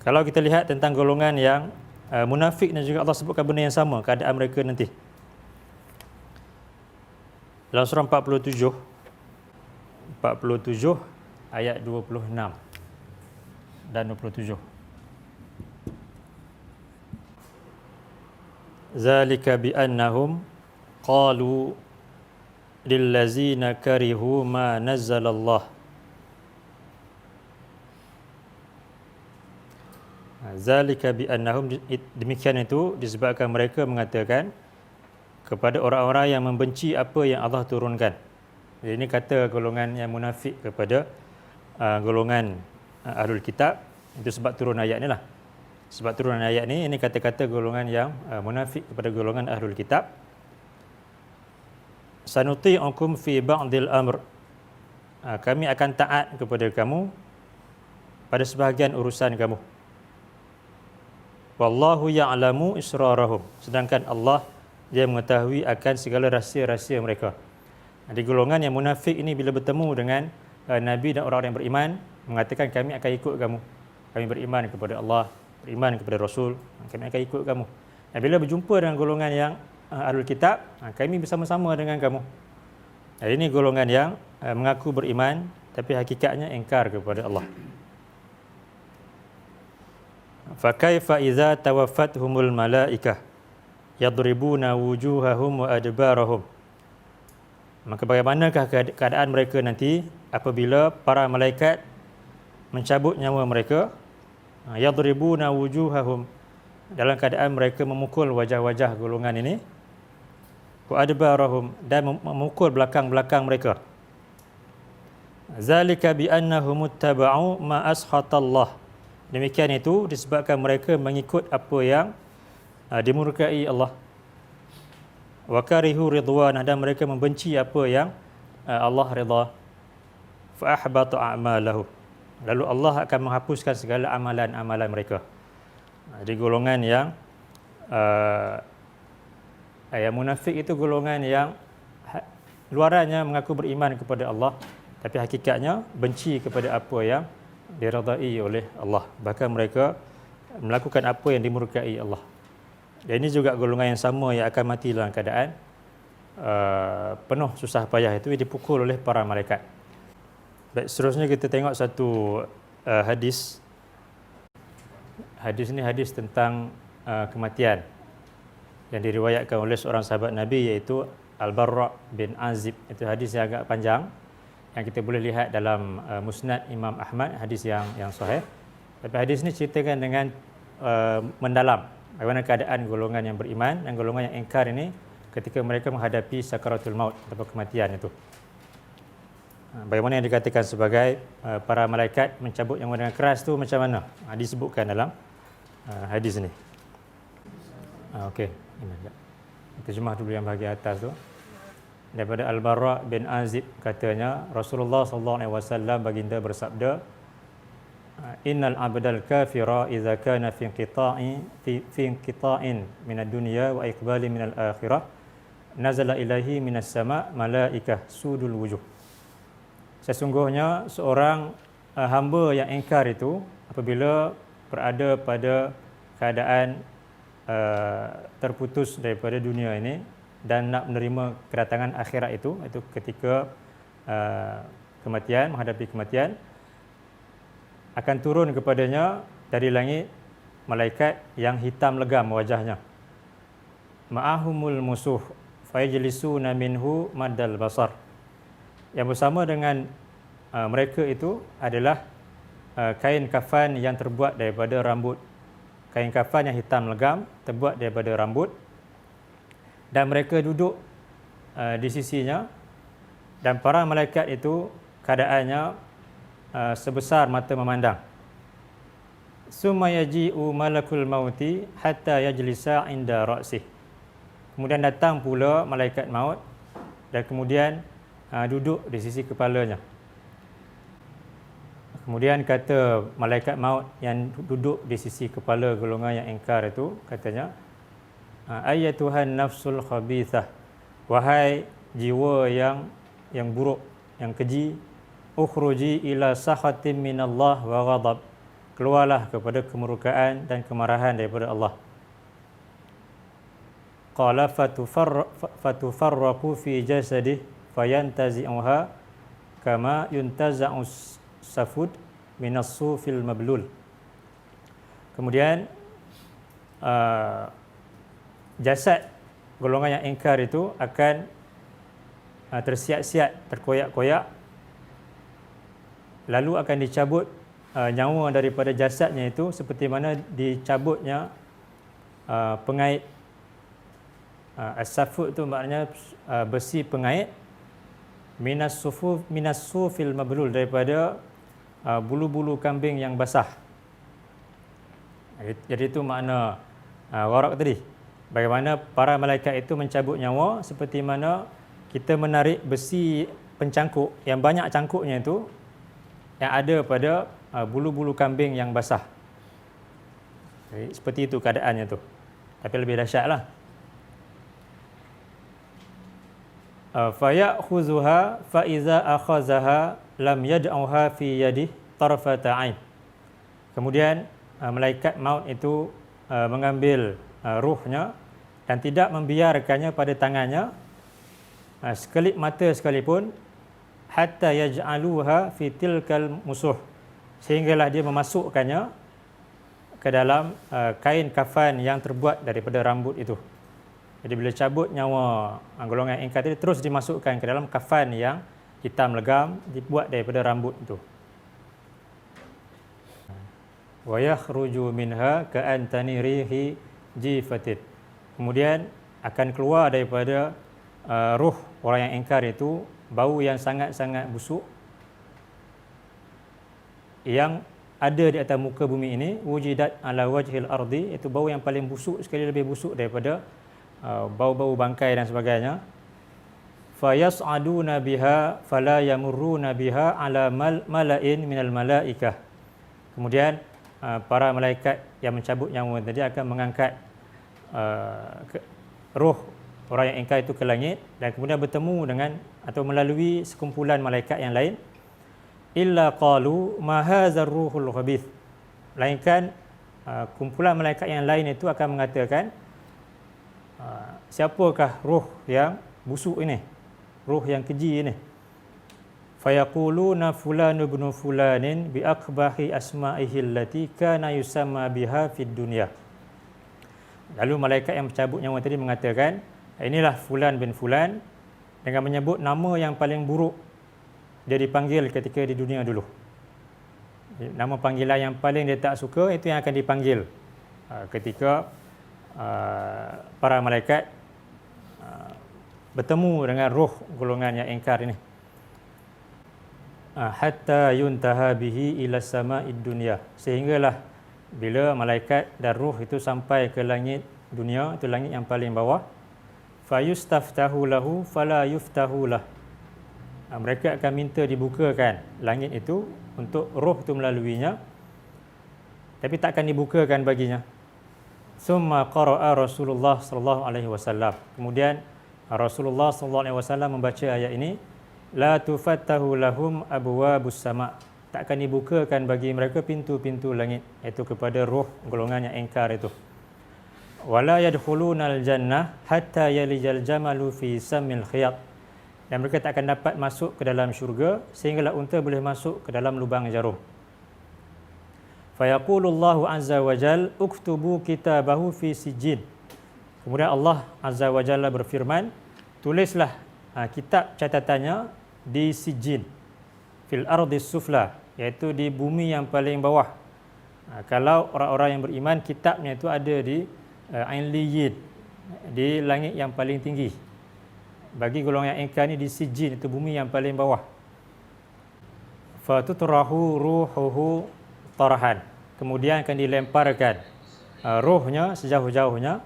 S1: Kalau kita lihat tentang golongan yang munafik dan juga Allah sebutkan benda yang sama keadaan mereka nanti. Dalam surah 47 ayat 26 dan 27. Zalika bi annahum qalu lillazina karihu ma nazzalallah. Zalika bi annahum, demikian itu disebabkan mereka mengatakan kepada orang-orang yang membenci apa yang Allah turunkan. Jadi ini kata golongan yang munafik kepada golongan Ahlul Kitab. Itu sebab turun ayat ni lah. Sebab turun ayat ni, ini kata-kata golongan yang munafik kepada golongan Ahlul Kitab. Sanuti'ukum fi ba'dil amr. Kami akan taat kepada kamu pada sebahagian urusan kamu. Wallahu ya'lamu israrahum. Sedangkan Allah, dia mengetahui akan segala rahsia-rahsia mereka. Di golongan yang munafik ini bila bertemu dengan Nabi dan orang-orang yang beriman, mengatakan kami akan ikut kamu. Kami beriman kepada Allah, beriman kepada Rasul, kami akan ikut kamu. Dan bila berjumpa dengan golongan yang Ahlul Kitab, kami bersama-sama dengan kamu. Ini golongan yang mengaku beriman tapi hakikatnya ingkar kepada Allah. Fa kaifa idza tawaffathumul malaikah yadribuna wujuhahum wa adbarahum. Maka bagaimanakah keadaan mereka nanti apabila para malaikat mencabut nyawa mereka? Yadribuna wujuhahum, dalam keadaan mereka memukul wajah-wajah golongan ini. Wa adbarahum, dan memukul belakang-belakang mereka. Zalika bi annahum ittaba'u ma ashatallah. Demikian itu disebabkan mereka mengikut apa yang dimurkai Allah. Wa karihu ridwanah, dan mereka membenci apa yang Allah redha. Fa ahbata a'malahu, lalu Allah akan menghapuskan segala amalan-amalan mereka. Jadi golongan yang munafik itu golongan yang luarannya mengaku beriman kepada Allah tapi hakikatnya benci kepada apa yang diredai oleh Allah. Bahkan mereka melakukan apa yang dimurkai Allah. Dan ini juga golongan yang sama yang akan mati dalam keadaan penuh susah payah, itu dipukul oleh para malaikat. Baik, seterusnya kita tengok satu hadis. Hadis ini hadis tentang kematian yang diriwayatkan oleh seorang sahabat Nabi, iaitu Al-Barra bin Azib. Itu hadis yang agak panjang yang kita boleh lihat dalam Musnad Imam Ahmad, hadis yang sahih. Tapi hadis ini ceritakan dengan mendalam bagaimana keadaan golongan yang beriman dan golongan yang ingkar ini ketika mereka menghadapi sakaratul maut atau kematian itu. Bagaimana yang dikatakan sebagai para malaikat mencabut nyawa dengan keras tu macam mana? Disebutkan dalam hadis ini. Okey, ini terjemah dulu yang bahagian atas tu. Daripada Al-Barra bin Azib katanya, Rasulullah SAW baginda bersabda, Innal abdal kafira idza kana fi inqita'in min ad-dunya wa iqbali min al-akhirah nazala ilahi minas sama' malaikah sudul wujuh. Sesungguhnya seorang hamba yang ingkar itu apabila berada pada keadaan terputus daripada dunia ini dan nak menerima kedatangan akhirat itu ketika kematian, menghadapi kematian, akan turun kepadanya dari langit malaikat yang hitam legam wajahnya. Ma'ahumul musuh fayajlisuna minhu maddal basar. Yang bersama dengan mereka itu adalah kain kafan yang terbuat daripada rambut. Kain kafan yang hitam legam terbuat daripada rambut. Dan mereka duduk di sisinya. Dan para malaikat itu keadaannya sebesar mata memandang. Summa yaji'u malakul mauti hatta yajlisa inda ra'sih. Kemudian datang pula malaikat maut dan kemudian duduk di sisi kepalanya. Kemudian kata malaikat maut yang duduk di sisi kepala golongan yang ingkar itu, katanya, Ayyatuhan nafsul khabithah, wahai jiwa yang buruk, yang keji, ukhruji ila sakhatin minallah wa ghadab, keluarlah kepada kemurkaan dan kemarahan daripada Allah. Qala fatufarraqu fi jasadih fayantazi'uha kama yuntaza'u safud minas sufil mablul. Kemudian jasad golongan yang ingkar itu akan tersiat-siat, terkoyak-koyak, lalu akan dicabut nyawa daripada jasadnya itu seperti mana dicabutnya pengait. As-safud itu maknanya besi pengait, minas sufil mablul, daripada bulu-bulu kambing yang basah. Jadi itu makna warak tadi. Bagaimana para malaikat itu mencabut nyawa seperti mana kita menarik besi pencangkuk yang banyak cangkuknya itu yang ada pada bulu-bulu kambing yang basah. Jadi, seperti itu keadaannya tu. Tapi lebih dahsyatlah. Fayakhuzuha fa iza akhazaha lam yad'uha fi yadihi tarfata 'ain. Kemudian malaikat maut itu mengambil ruhnya dan tidak membiarkannya pada tangannya sekelip mata sekalipun, hatta yaj'aluha fi tilkal musuh, sehinggalah dia memasukkannya ke dalam kain kafan yang terbuat daripada rambut itu. Jadi bila cabut nyawa golongan ingkar tadi, terus dimasukkan ke dalam kafan yang hitam legam dibuat daripada rambut itu. Wa yakhruju minha ka'antani rihi jifatid. Kemudian akan keluar daripada ruh orang yang ingkar itu bau yang sangat-sangat busuk yang ada di atas muka bumi ini. Wujidat ala wajhil ardi, itu bau yang paling busuk sekali, lebih busuk daripada bau-bau bangkai dan sebagainya. Fayas'aduna biha fala yamurruna biha ala mala'in minal malaikah. Kemudian para malaikat yang mencabut nyawa tadi akan mengangkat roh orang yang ingkar itu ke langit dan kemudian bertemu dengan atau melalui sekumpulan malaikat yang lain. Illa qalu ma hadzal ruhul khabith. Melainkan kumpulan malaikat yang lain itu akan mengatakan, siapakah roh yang busuk ini, roh yang keji ini? Fayaquluna fulan ibn fulanin bi akbahi asma'ihi allati kana yusamma biha fid dunya. Lalu malaikat yang mencabut nyawa tadi mengatakan, inilah fulan bin fulan, dengan menyebut nama yang paling buruk dia dipanggil ketika di dunia dulu. Nama panggilan yang paling dia tak suka itu yang akan dipanggil ketika para malaikat bertemu dengan roh golongan yang ingkar ini. Hatta yuntaha bihi ila sama'id dunya, sehinggalah bila malaikat dan roh itu sampai ke langit dunia, itu langit yang paling bawah. Fayustaftahu lahu fala yuftahu lah. Mereka akan minta dibukakan langit itu untuk roh itu melaluinya, tapi tak akan dibukakan baginya. Summa qara'a Rasulullah sallallahu alaihi wasallam. Kemudian Rasulullah sallallahu alaihi wasallam membaca ayat ini, la tufattahu lahum abwabus sama'. Tak akan dibukakan bagi mereka pintu-pintu langit, iaitu kepada roh golongan yang ingkar itu. Wala yadkhulunal jannah hatta yalijal jamalu fi samil khiyat. Dan mereka tak akan dapat masuk ke dalam syurga sehinggalah unta boleh masuk ke dalam lubang jarum. Fayaqulullahu azza wa jal uktubu kitabahu fi sijjin. Kemudian Allah azza wa jalla berfirman, tulislah kitab catatannya di sijjin, fil ardi sufla, iaitu di bumi yang paling bawah. Kalau orang-orang yang beriman, kitabnya itu ada di Ainliyin, di langit yang paling tinggi. Bagi golongan yang ingkar ni di sijjin, itu bumi yang paling bawah. Fatutrahu ruhuhu tarahan. Kemudian akan dilemparkan rohnya sejauh-jauhnya.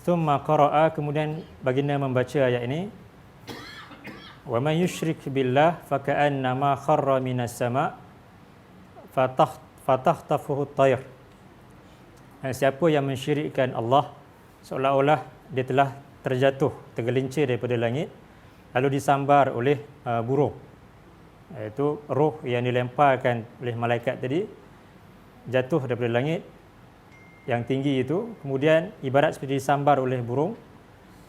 S1: Thumma qara'a, kemudian baginda membaca ayat ini, wa man yusyrik billah faka'annama kharra minas sama' fatakhtafuhu at-tayr. Siapa yang mensyirikkan Allah, seolah-olah dia telah terjatuh, tergelincir daripada langit, lalu disambar oleh burung. Iaitu roh yang dilemparkan oleh malaikat tadi, jatuh daripada langit yang tinggi itu, kemudian ibarat seperti disambar oleh burung,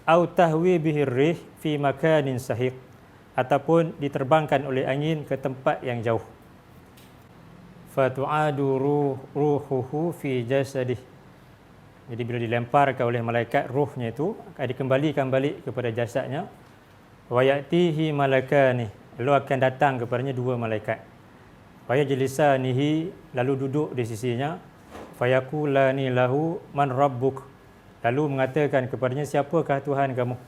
S1: au tahwi bihi rih fi makanin sahiq, ataupun diterbangkan oleh angin ke tempat yang jauh. Fatu'adu ruhuhu fi jasadih. Jadi bila dilemparkan oleh malaikat, ruhnya itu akan dikembalikan balik kepada jasadnya. Wa ya'tihi malakani, lalu akan datang kepadanya dua malaikat. Wa yajlisanihi, lalu duduk di sisinya. Fayaqulani lahu man rabbuk, lalu mengatakan kepadanya, siapakah Tuhan kamu?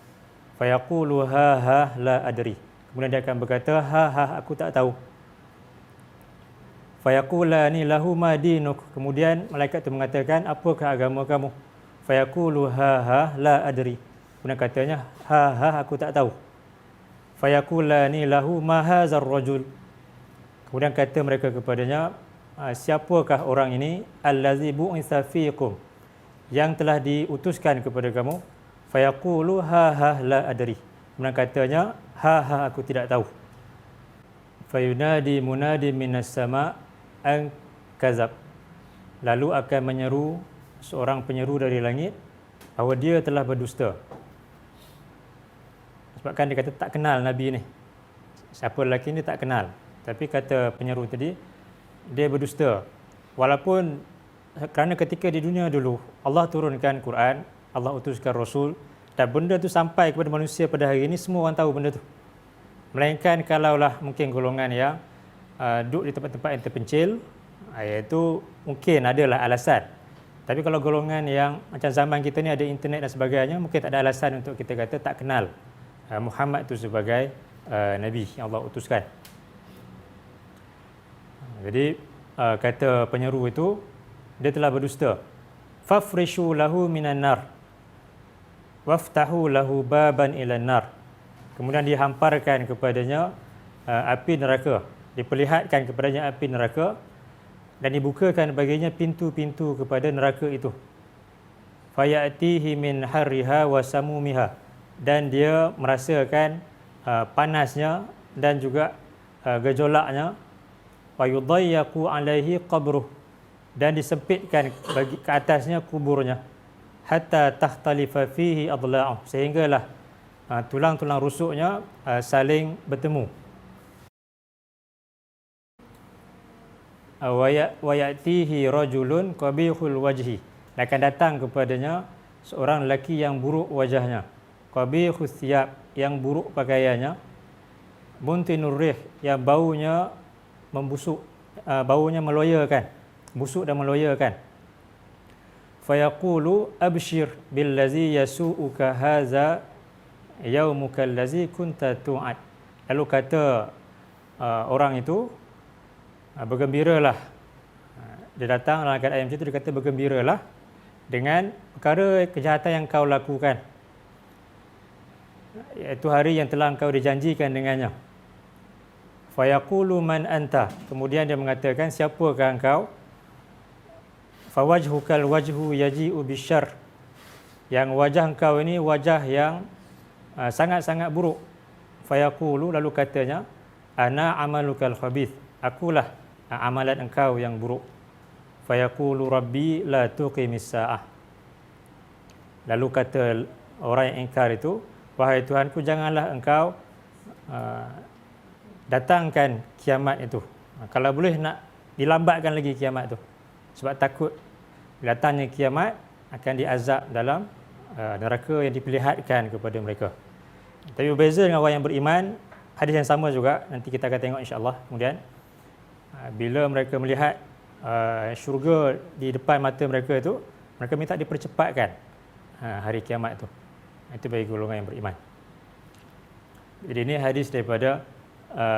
S1: Fayaqulu ha ha la adri, kemudian dia akan berkata, ha ha aku tak tahu. Fayaqulani lahu ma dinuk, kemudian malaikat itu mengatakan, apakah agama kamu? Fayaqulu ha ha la adri, kemudian katanya, ha ha aku tak tahu. Fayaqulani lahu ma hadzal rajul, kemudian kata mereka kepadanya, siapakah orang ini? Allazi bu'itsa fiikum, yang telah diutuskan kepada kamu. Fayaqulu ha ha la adri, kemudian katanya, ha ha aku tidak tahu. Fayunadi munadi minas sama' an kazab, lalu akan menyeru seorang penyeru dari langit bahawa dia telah berdusta. Sebabkan dia kata tak kenal Nabi ni, siapa lelaki ni tak kenal, tapi kata penyeru tadi dia berdusta. Walaupun kerana ketika di dunia dulu Allah turunkan Quran, Allah utuskan Rasul, dan benda tu sampai kepada manusia pada hari ini, semua orang tahu benda tu. Melainkan kalaulah mungkin golongan yang duduk di tempat-tempat yang terpencil, iaitu mungkin adalah alasan. Tapi kalau golongan yang macam zaman kita ni ada internet dan sebagainya, mungkin tak ada alasan untuk kita kata tak kenal Muhammad tu sebagai Nabi yang Allah utuskan. Jadi kata penyeru itu, dia telah berdusta. Fafrishu lahu minan nar waftahu lahu baban ilan nar, kemudian dihamparkan kepadanya api neraka, diperlihatkan kepadanya api neraka, dan dibukakan baginya pintu-pintu kepada neraka itu. Fayatihi min harriha wa samumiha, dan dia merasakan panasnya dan juga gejolaknya. Fayudayyaqu alaihi qabruh, dan disempitkan bagi ke atasnya kuburnya. Hatta tahtalifa fihi adla'uh, sehinggalah tulang-tulang rusuknya saling bertemu. Wa ya'tihi rajulun qabihul wajhi, akan datang kepadanya seorang lelaki yang buruk wajahnya. Qabihus thiyab, yang buruk pakaiannya. Muntinur rih, yang baunya membusuk, baunya meloyakan, busuk dan meloyakan. Fayaqulu abshir billazi yasu'uka haza yaumuka allazi kunta tu'ad, lalu kata orang itu, bergembiralah. Dia datang dalam keadaan macam itu, dia kata bergembiralah dengan perkara kejahatan yang kau lakukan, iaitu hari yang telah engkau dijanjikan dengannya. Fayaqulu man anta, kemudian dia mengatakan, siapakah engkau? Fawajhukal wajhu yaji'u bisyarr, yang wajah engkau ini wajah yang sangat-sangat buruk. Fayaqulu, lalu katanya, ana amalukal khabith, akulah amalan engkau yang buruk. Fayaqulu rabbi la tuqimis sa'ah, lalu kata orang yang ingkar itu, wahai Tuhanku, janganlah engkau datangkan kiamat itu. Kalau boleh nak dilambatkan lagi kiamat itu, sebab takut datangnya kiamat akan diazab dalam neraka yang diperlihatkan kepada mereka. Tapi berbeza dengan orang yang beriman, hadis yang sama juga, nanti kita akan tengok insya-Allah kemudian. Bila mereka melihat syurga di depan mata mereka itu, mereka minta dipercepatkan hari kiamat itu. Itu bagi golongan yang beriman. Jadi ini hadis daripada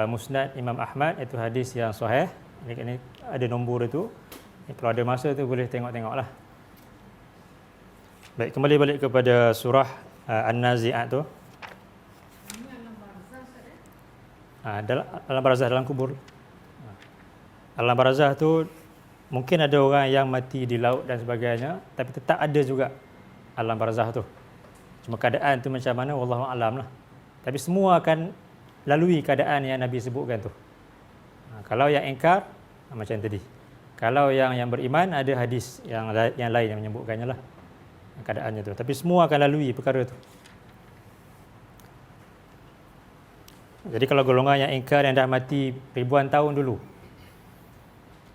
S1: Musnad Imam Ahmad, itu hadis yang sahih. Ini ada nombor itu. Kalau ada masa tu boleh tengok-tengoklah. Baik, kembali balik kepada surah An-Nazi'at tu. Alam barzah, dalam kubur. Alam barzah tu mungkin ada orang yang mati di laut dan sebagainya, tapi tetap ada juga alam barzah tu. Cuma keadaan tu macam mana, wallahu a'lam lah. Tapi semua akan lalui keadaan yang Nabi sebutkan tu. Kalau yang ingkar macam tadi, Kalau yang beriman ada hadis yang lain yang menyebutkannya lah keadaannya tu. Tapi semua akan lalui perkara tu. Jadi kalau golongan yang ingkar yang dah mati ribuan tahun dulu,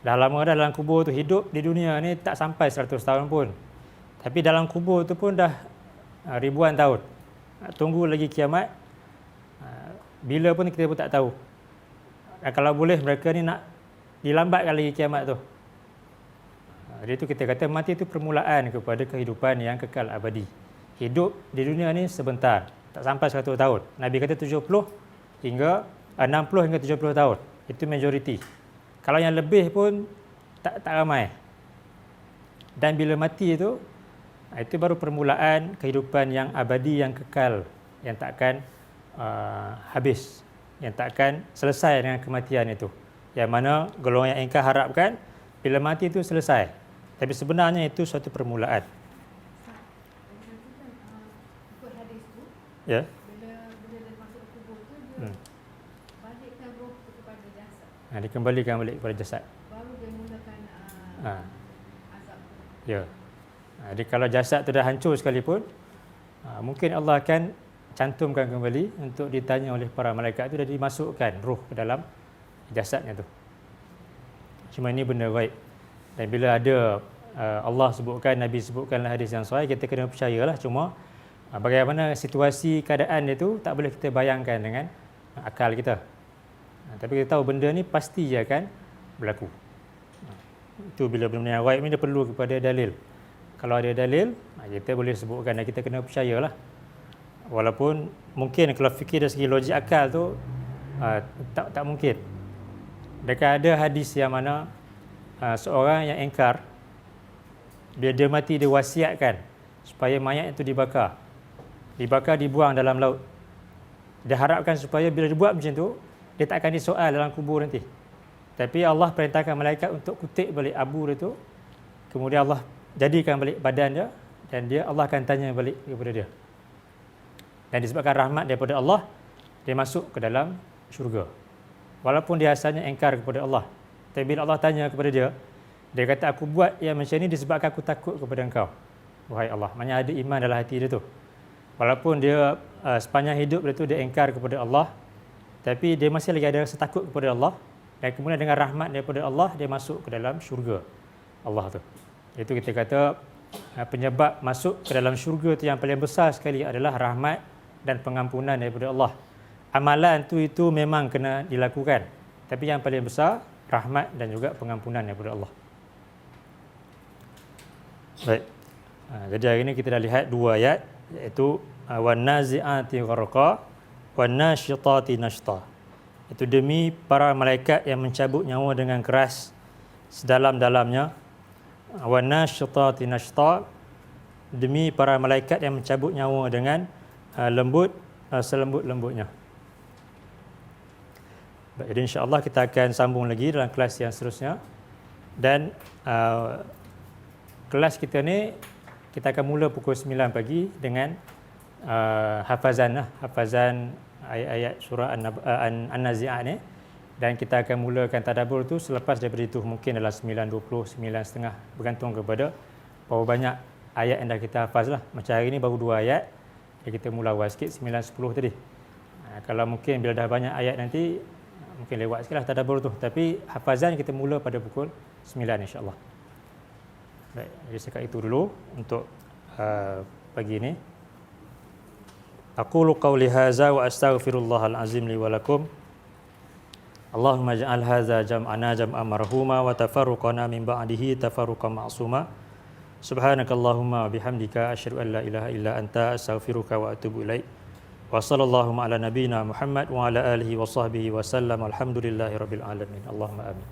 S1: dah lama dah dalam kubur tu, hidup di dunia ni tak sampai 100 tahun pun. Tapi dalam kubur tu pun dah ribuan tahun. Tunggu lagi kiamat. Bila pun kita pun tak tahu. Dan kalau boleh mereka ni nak dilambatkan lagi kiamat tu. Jadi tu kita kata mati itu permulaan kepada kehidupan yang kekal abadi. Hidup di dunia ni sebentar, tak sampai 100 tahun. Nabi kata 70 hingga 60 hingga 70 tahun. Itu majoriti. Kalau yang lebih pun tak ramai. Dan bila mati itu baru permulaan kehidupan yang abadi, yang kekal, yang takkan habis, yang takkan selesai dengan kematian itu. Yang mana golongan yang ingkar harapkan bila mati itu selesai. Tapi sebenarnya itu suatu permulaan.
S2: Ikut hadis tu,
S1: Ya.
S2: bila dia masuk kubur tu, dia balikkan roh tu kepada jasad.
S1: Dikembalikan balik kepada jasad.
S2: Baru dia mulakan azab tu.
S1: Ya. Jadi kalau jasad tu dah hancur sekalipun, mungkin Allah akan cantumkan kembali untuk ditanya oleh para malaikat itu dan dimasukkan roh ke dalam jasadnya tu. Cuma ini benda baik. Dan bila ada Allah sebutkan, Nabi sebutkanlah hadis yang sahih, kita kena percayalah. Cuma bagaimana situasi keadaan dia tu tak boleh kita bayangkan dengan akal kita. Tapi kita tahu benda ni pasti dia akan berlaku. Itu bila benda yang gaib ni dia perlu kepada dalil. Kalau ada dalil, kita boleh sebutkan dan kita kena percayalah. Walaupun mungkin kalau fikir dari segi logik akal tu tak mungkin. Dekat ada hadis yang mana seorang yang ingkar, bila dia mati dia wasiatkan supaya mayat itu dibakar, dibuang dalam laut. Dia harapkan supaya bila dibuat macam tu, dia tak akan disoal dalam kubur nanti. Tapi Allah perintahkan malaikat untuk kutip balik abu dia tu. Kemudian Allah jadikan balik badan dia, dan Allah akan tanya balik kepada dia. Dan disebabkan rahmat daripada Allah, dia masuk ke dalam syurga. Walaupun dia asalnya ingkar kepada Allah. Tapi bila Allah tanya kepada dia, dia kata, aku buat yang macam ni disebabkan aku takut kepada engkau, wahai Allah. Maksudnya ada iman dalam hati dia tu. Walaupun dia sepanjang hidup dia tu dia ingkar kepada Allah, tapi dia masih lagi ada rasa takut kepada Allah. Dan kemudian dengan rahmat daripada Allah, dia masuk ke dalam syurga Allah tu. Itu kita kata penyebab masuk ke dalam syurga tu yang paling besar sekali adalah rahmat dan pengampunan daripada Allah. Amalan tu itu memang kena dilakukan, tapi yang paling besar rahmat dan juga pengampunan daripada Allah. Baik. Jadi hari ini kita dah lihat dua ayat, iaitu wan nazi'ati gharqa wan nasyitati nashta. Itu demi para malaikat yang mencabut nyawa dengan keras sedalam-dalamnya. Wan nasyitati nashta, demi para malaikat yang mencabut nyawa dengan lembut, selembut-lembutnya. Baik, jadi insya-Allah kita akan sambung lagi dalam kelas yang seterusnya. Dan kelas kita ni kita akan mula pukul 9 pagi dengan hafazan ayat-ayat surah An-Nazi'at ni, dan kita akan mulakan tadabbur tu selepas daripada itu, mungkin dalam 9.20, 9.30, bergantung kepada berapa banyak ayat yang dah kita hafaz lah. Macam hari ni baru 2 ayat, jadi kita mula awal sikit 9.10 tadi. Kalau mungkin bila dah banyak ayat nanti mungkin lewat sikit lah tadabbur tu, tapi hafazan kita mula pada pukul 9 insya-Allah. Baik, jadi sekat itu dulu untuk pagi ini. Aqulu qawli hadza wa astaghfirullahal azim li wa lakum. Allahumma ij'al hadza jam'ana jam'an marhuma wa tafarruqana min ba'dihi tafarruqan ma'suma. Subhanakallahumma wa bihamdika asyhadu an la ilaha illa anta astaghfiruka wa atubu ilaik. Wa sallallahu ala nabiyyina Muhammad wa ala alihi wa sahbihi wa sallam. Alhamdulillahirabbil alamin. Allahumma amin.